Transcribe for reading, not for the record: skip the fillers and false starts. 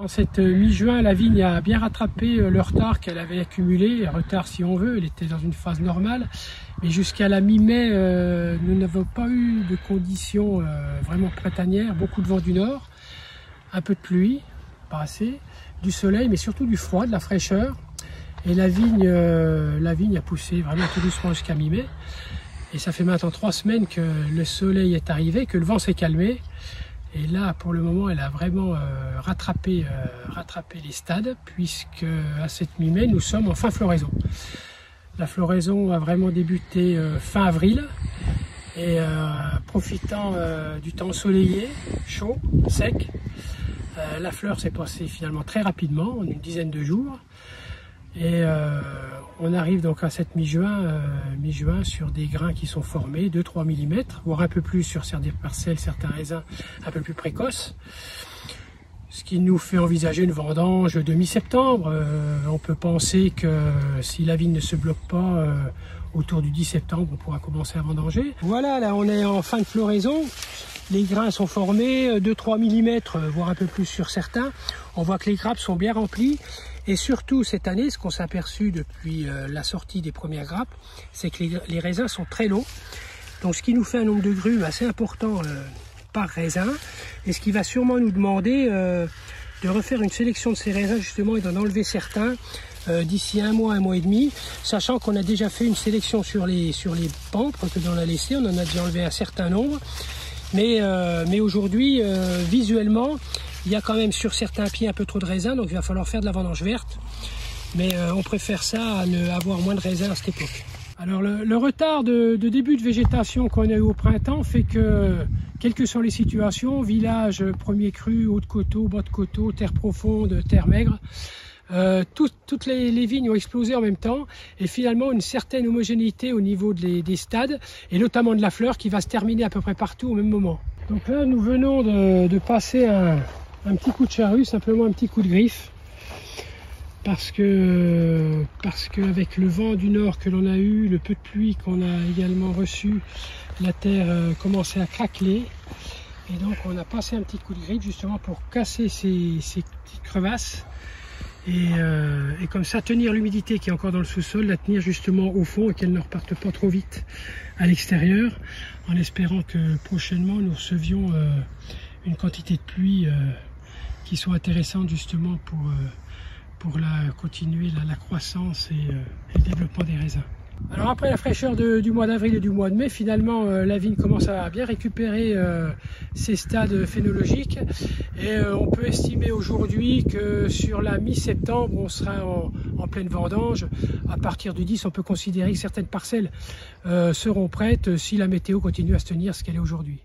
En cette mi-juin, la vigne a bien rattrapé le retard qu'elle avait accumulé, retard si on veut, elle était dans une phase normale. Mais jusqu'à la mi-mai, nous n'avons pas eu de conditions vraiment printanières, beaucoup de vent du nord, un peu de pluie, pas assez, du soleil, mais surtout du froid, de la fraîcheur. Et la vigne a poussé vraiment tout doucement jusqu'à mi-mai. Et ça fait maintenant 3 semaines que le soleil est arrivé, que le vent s'est calmé. Et là, pour le moment, elle a vraiment rattrapé les stades, puisque à cette mi-mai, nous sommes en fin floraison. La floraison a vraiment débuté fin avril, et profitant du temps ensoleillé, chaud, sec, la fleur s'est passée finalement très rapidement, en une dizaine de jours. Et on arrive donc à cette mi-juin sur des grains qui sont formés, 2-3 mm, voire un peu plus sur certaines parcelles, certains raisins un peu plus précoces. Ce qui nous fait envisager une vendange de mi-septembre. On peut penser que si la vigne ne se bloque pas, autour du 10 septembre, on pourra commencer à vendanger. Voilà, là on est en fin de floraison. Les grains sont formés, 2-3 mm, voire un peu plus sur certains. On voit que les grappes sont bien remplies. Et surtout cette année, ce qu'on s'est aperçu depuis la sortie des premières grappes, c'est que les raisins sont très longs. Donc ce qui nous fait un nombre de grumes assez important par raisin. Et ce qui va sûrement nous demander de refaire une sélection de ces raisins justement et d'en enlever certains d'ici un mois et demi. Sachant qu'on a déjà fait une sélection sur les pampres que l'on a laissé. On en a déjà enlevé un certain nombre. Mais aujourd'hui, visuellement, il y a quand même sur certains pieds un peu trop de raisins, donc il va falloir faire de la vendange verte. Mais on préfère ça à avoir moins de raisins à cette époque. Alors le retard de début de végétation qu'on a eu au printemps fait que, quelles que soient les situations, village, premier cru, haut de coteau, bas de coteau, terre profonde, terre maigre, toutes les vignes ont explosé en même temps et finalement une certaine homogénéité au niveau des stades et notamment de la fleur qui va se terminer à peu près partout au même moment. Donc là nous venons de passer un petit coup de charrue, simplement un petit coup de griffe, parce que avec le vent du nord que l'on a eu, le peu de pluie qu'on a également reçu, la terre commençait à craqueler. Et donc on a passé un petit coup de griffe justement pour casser ces petites crevasses et comme ça tenir l'humidité qui est encore dans le sous-sol, la tenir justement au fond et qu'elle ne reparte pas trop vite à l'extérieur, en espérant que prochainement nous recevions une quantité de pluie qui soit intéressante justement pour continuer la croissance et le développement des raisins. Alors après la fraîcheur du mois d'avril et du mois de mai, finalement la vigne commence à bien récupérer ses stades phénologiques et on peut estimer aujourd'hui que sur la mi-septembre on sera en pleine vendange. À partir du 10, on peut considérer que certaines parcelles seront prêtes si la météo continue à se tenir ce qu'elle est aujourd'hui.